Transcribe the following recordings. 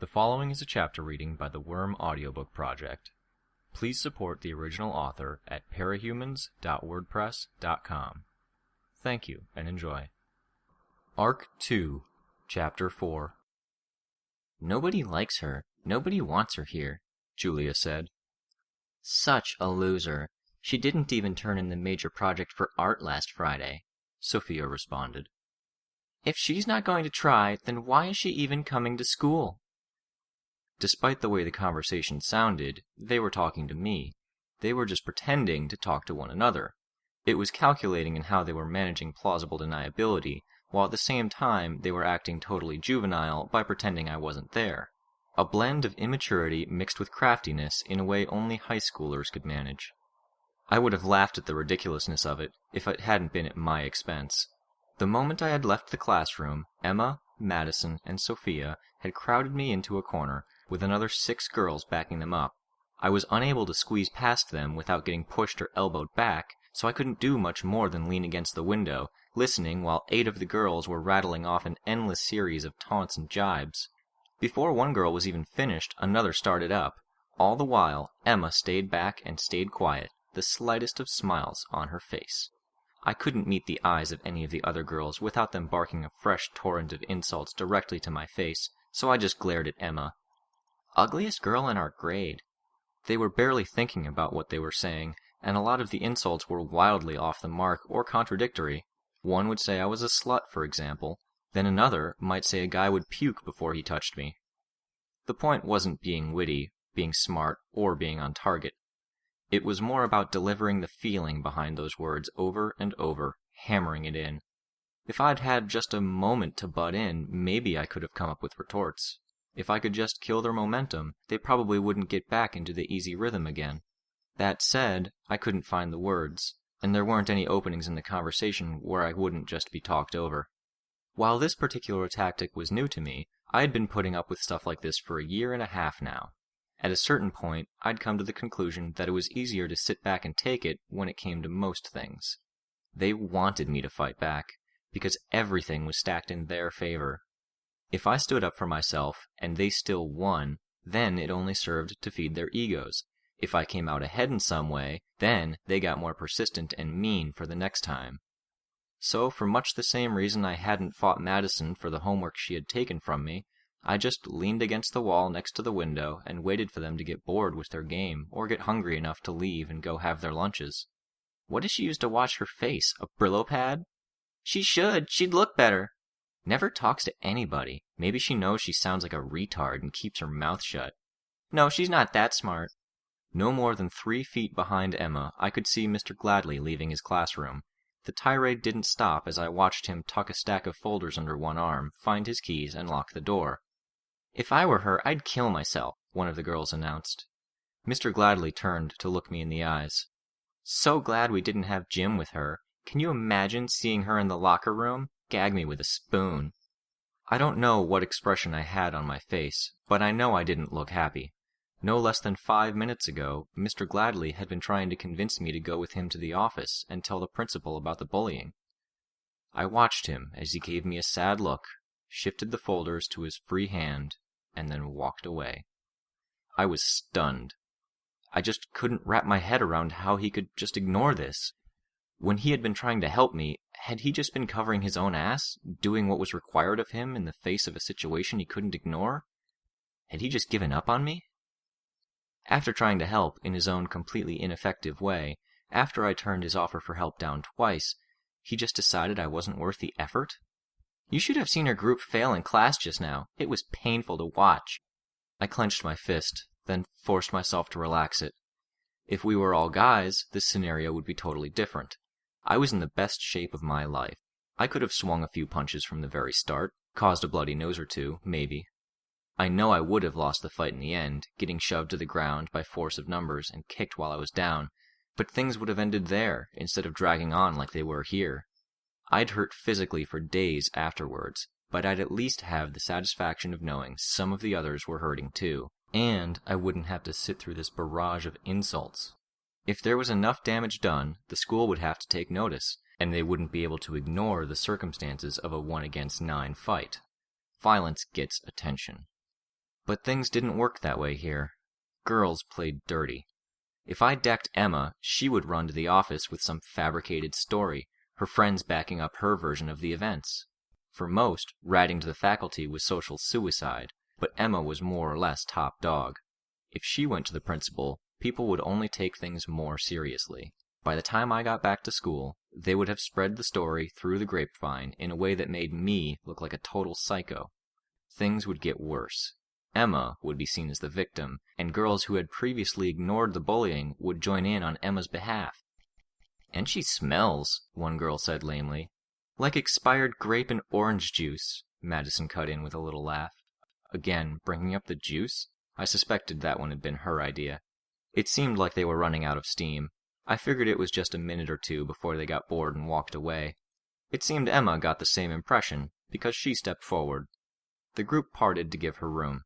The following is a chapter reading by the Worm Audiobook Project. Please support the original author at parahumans.wordpress.com. Thank you, and enjoy. Arc 2, Chapter 4. Nobody likes her. Nobody wants her here, Julia said. Such a loser. She didn't even turn in the major project for art last Friday, Sophia responded. If she's not going to try, then why is she even coming to school? Despite the way the conversation sounded, they were talking to me. They were just pretending to talk to one another. It was calculating in how they were managing plausible deniability, while at the same time they were acting totally juvenile by pretending I wasn't there. A blend of immaturity mixed with craftiness in a way only high schoolers could manage. I would have laughed at the ridiculousness of it if it hadn't been at my expense. The moment I had left the classroom, Emma, Madison, and Sophia had crowded me into a corner, with another 6 girls backing them up. I was unable to squeeze past them without getting pushed or elbowed back, so I couldn't do much more than lean against the window, listening while 8 of the girls were rattling off an endless series of taunts and jibes. Before one girl was even finished, another started up. All the while, Emma stayed back and stayed quiet, the slightest of smiles on her face. I couldn't meet the eyes of any of the other girls without them barking a fresh torrent of insults directly to my face, so I just glared at Emma. Ugliest girl in our grade. They were barely thinking about what they were saying, and a lot of the insults were wildly off the mark or contradictory. One would say I was a slut, for example. Then another might say a guy would puke before he touched me. The point wasn't being witty, being smart, or being on target. It was more about delivering the feeling behind those words over and over, hammering it in. If I'd had just a moment to butt in, maybe I could have come up with retorts. If I could just kill their momentum, they probably wouldn't get back into the easy rhythm again. That said, I couldn't find the words, and there weren't any openings in the conversation where I wouldn't just be talked over. While this particular tactic was new to me, I had been putting up with stuff like this for a year and a half now. At a certain point, I'd come to the conclusion that it was easier to sit back and take it when it came to most things. They wanted me to fight back, because everything was stacked in their favor. If I stood up for myself, and they still won, then it only served to feed their egos. If I came out ahead in some way, then they got more persistent and mean for the next time. So, for much the same reason I hadn't fought Madison for the homework she had taken from me, I just leaned against the wall next to the window and waited for them to get bored with their game, or get hungry enough to leave and go have their lunches. What does she use to wash her face? A Brillo pad? She should. She'd look better. Never talks to anybody. Maybe she knows she sounds like a retard and keeps her mouth shut. No, she's not that smart. No more than 3 feet behind Emma, I could see Mr. Gladly leaving his classroom. The tirade didn't stop as I watched him tuck a stack of folders under one arm, find his keys, and lock the door. If I were her, I'd kill myself, one of the girls announced. Mr. Gladly turned to look me in the eyes. So glad we didn't have Jim with her. Can you imagine seeing her in the locker room? Gag me with a spoon. I don't know what expression I had on my face, but I know I didn't look happy. No less than 5 minutes ago, Mr. Gladly had been trying to convince me to go with him to the office and tell the principal about the bullying. I watched him as he gave me a sad look, shifted the folders to his free hand, and then walked away. I was stunned. I just couldn't wrap my head around how he could just ignore this. When he had been trying to help me, had he just been covering his own ass, doing what was required of him in the face of a situation he couldn't ignore? Had he just given up on me? After trying to help in his own completely ineffective way, after I turned his offer for help down twice, he just decided I wasn't worth the effort? You should have seen her group fail in class just now. It was painful to watch. I clenched my fist, then forced myself to relax it. If we were all guys, this scenario would be totally different. I was in the best shape of my life. I could have swung a few punches from the very start, caused a bloody nose or two, maybe. I know I would have lost the fight in the end, getting shoved to the ground by force of numbers and kicked while I was down, but things would have ended there, instead of dragging on like they were here. I'd hurt physically for days afterwards, but I'd at least have the satisfaction of knowing some of the others were hurting too, and I wouldn't have to sit through this barrage of insults. If there was enough damage done, the school would have to take notice, and they wouldn't be able to ignore the circumstances of a 1-against-9 fight. Violence gets attention. But things didn't work that way here. Girls played dirty. If I decked Emma, she would run to the office with some fabricated story, her friends backing up her version of the events. For most, ratting to the faculty was social suicide, but Emma was more or less top dog. If she went to the principal, people would only take things more seriously. By the time I got back to school, they would have spread the story through the grapevine in a way that made me look like a total psycho. Things would get worse. Emma would be seen as the victim, and girls who had previously ignored the bullying would join in on Emma's behalf. "And she smells," one girl said lamely. "Like expired grape and orange juice," Madison cut in with a little laugh. Again, bringing up the juice? I suspected that one had been her idea. It seemed like they were running out of steam. I figured it was just a minute or two before they got bored and walked away. It seemed Emma got the same impression, because she stepped forward. The group parted to give her room.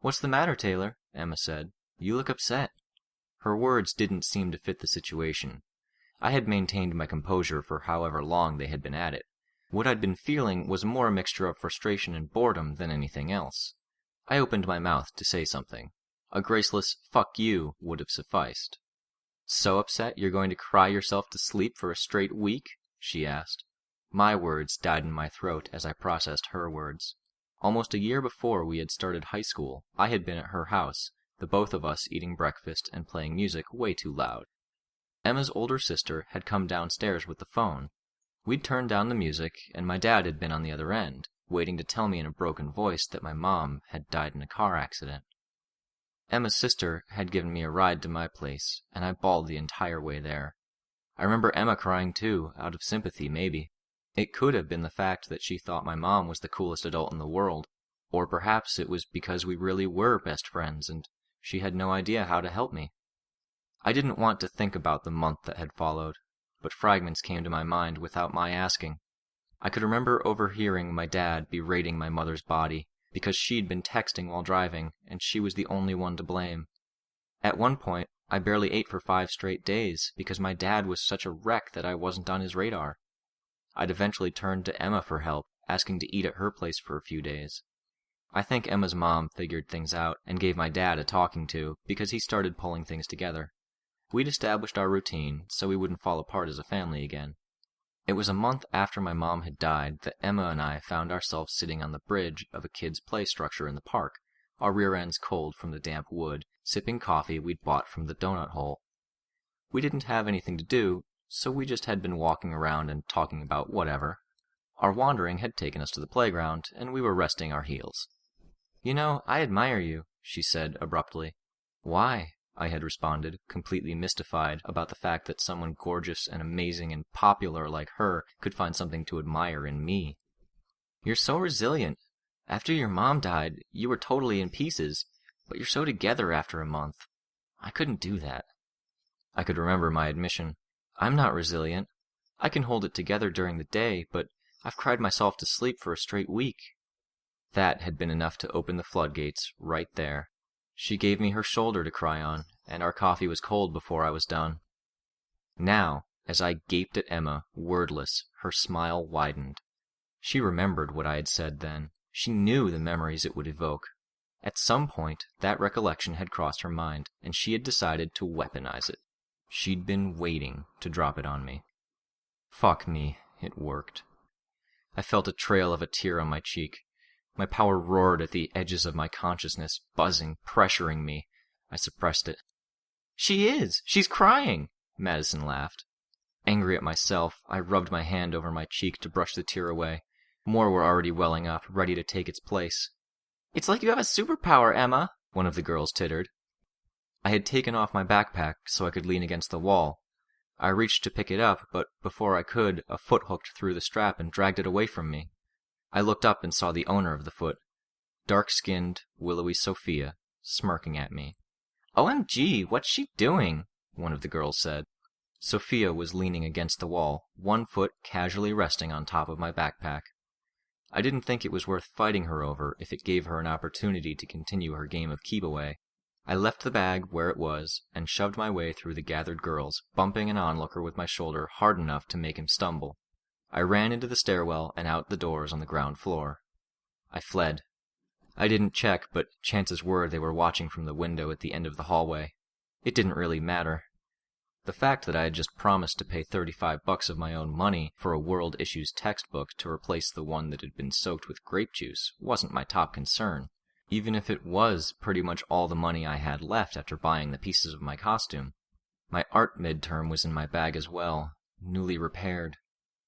"What's the matter, Taylor?" Emma said. "You look upset." Her words didn't seem to fit the situation. I had maintained my composure for however long they had been at it. What I'd been feeling was more a mixture of frustration and boredom than anything else. I opened my mouth to say something. A graceless "fuck you" would have sufficed. "So upset you're going to cry yourself to sleep for a straight week?" she asked. My words died in my throat as I processed her words. Almost a year before we had started high school, I had been at her house, the both of us eating breakfast and playing music way too loud. Emma's older sister had come downstairs with the phone. We'd turned down the music, and my dad had been on the other end, waiting to tell me in a broken voice that my mom had died in a car accident. Emma's sister had given me a ride to my place, and I bawled the entire way there. I remember Emma crying too, out of sympathy maybe. It could have been the fact that she thought my mom was the coolest adult in the world, or perhaps it was because we really were best friends and she had no idea how to help me. I didn't want to think about the month that had followed, but fragments came to my mind without my asking. I could remember overhearing my dad berating my mother's body because she'd been texting while driving and she was the only one to blame. At one point, I barely ate for 5 straight days because my dad was such a wreck that I wasn't on his radar. I'd eventually turned to Emma for help, asking to eat at her place for a few days. I think Emma's mom figured things out and gave my dad a talking to because he started pulling things together. We'd established our routine so we wouldn't fall apart as a family again. It was a month after my mom had died that Emma and I found ourselves sitting on the bridge of a kid's play structure in the park, our rear ends cold from the damp wood, sipping coffee we'd bought from the donut hole. We didn't have anything to do, so we just had been walking around and talking about whatever. Our wandering had taken us to the playground, and we were resting our heels. "You know, I admire you," she said abruptly. "Why?" I had responded, completely mystified about the fact that someone gorgeous and amazing and popular like her could find something to admire in me. "You're so resilient. After your mom died, you were totally in pieces, but you're so together after a month. I couldn't do that." I could remember my admission. I'm not resilient. I can hold it together during the day, but I've cried myself to sleep for a straight week. That had been enough to open the floodgates right there. She gave me her shoulder to cry on, and our coffee was cold before I was done. Now, as I gaped at Emma, wordless, her smile widened. She remembered what I had said then. She knew the memories it would evoke. At some point, that recollection had crossed her mind, and she had decided to weaponize it. She'd been waiting to drop it on me. Fuck me, it worked. I felt a trail of a tear on my cheek. My power roared at the edges of my consciousness, buzzing, pressuring me. I suppressed it. "She is! She's crying!" Madison laughed. Angry at myself, I rubbed my hand over my cheek to brush the tear away. More were already welling up, ready to take its place. "It's like you have a superpower, Emma," one of the girls tittered. I had taken off my backpack so I could lean against the wall. I reached to pick it up, but before I could, a foot hooked through the strap and dragged it away from me. I looked up and saw the owner of the foot, dark-skinned, willowy Sophia, smirking at me. "OMG, what's she doing?" one of the girls said. Sophia was leaning against the wall, one foot casually resting on top of my backpack. I didn't think it was worth fighting her over if it gave her an opportunity to continue her game of keep-away. I left the bag where it was and shoved my way through the gathered girls, bumping an onlooker with my shoulder hard enough to make him stumble. I ran into the stairwell and out the doors on the ground floor. I fled. I didn't check, but chances were they were watching from the window at the end of the hallway. It didn't really matter. The fact that I had just promised to pay $35 of my own money for a World Issues textbook to replace the one that had been soaked with grape juice wasn't my top concern, even if it was pretty much all the money I had left after buying the pieces of my costume. My art midterm was in my bag as well, newly repaired.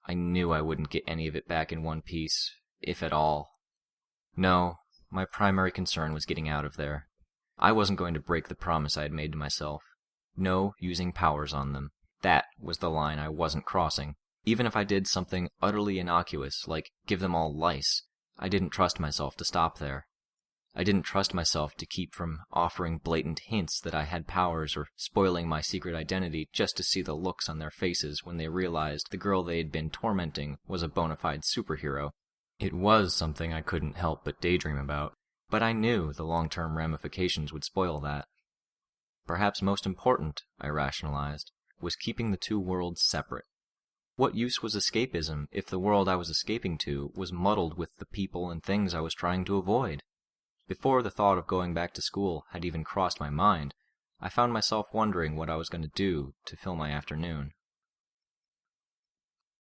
I knew I wouldn't get any of it back in one piece, if at all. No, my primary concern was getting out of there. I wasn't going to break the promise I had made to myself. No using powers on them. That was the line I wasn't crossing. Even if I did something utterly innocuous, like give them all lice, I didn't trust myself to stop there. I didn't trust myself to keep from offering blatant hints that I had powers or spoiling my secret identity just to see the looks on their faces when they realized the girl they had been tormenting was a bona fide superhero. It was something I couldn't help but daydream about, but I knew the long-term ramifications would spoil that. Perhaps most important, I rationalized, was keeping the two worlds separate. What use was escapism if the world I was escaping to was muddled with the people and things I was trying to avoid? Before the thought of going back to school had even crossed my mind, I found myself wondering what I was going to do to fill my afternoon.